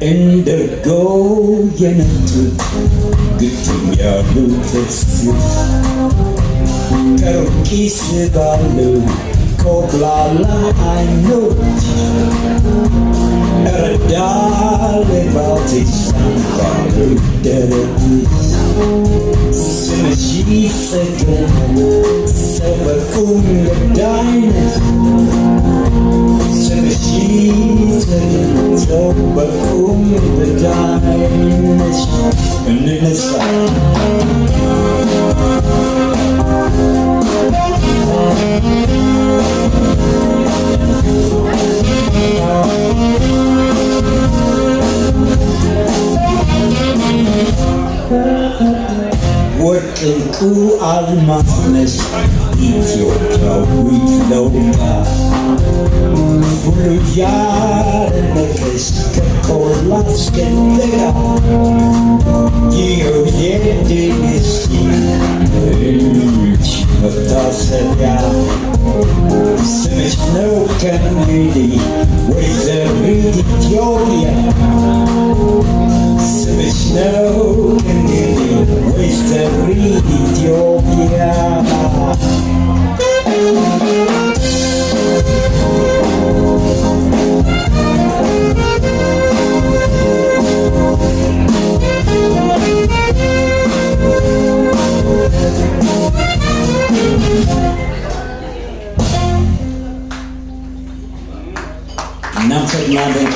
እንደርጎ የነጡ ግጥም ያሉ ተስፋ ከሩቅ ይስባሉ ኮብላላ አይኖች እረዳል ባትሽ ሳንባሉ ደረት ስምሽ ይጸገናል ሰው በቁም ልዳይነት ስምሽ ይጸገናል ሰው በቁም ልዳይነት እንነሳ ወርቅ ዕንቁ አልማዝ ነሽ ኢትዮጵያዊት ለውጣ ሁሉ ያደነቀሽ ከቆላ እስከ ደጋ ይኸው የድንሽ መታሰቢያ ስምሽ ነው ከእንግዲህ ወይዘሪት ኢትዮጵያ ስምሽ ነው ከእንግዲህ ወይዘሪት ኢትዮጵያ እናመሰግናለን።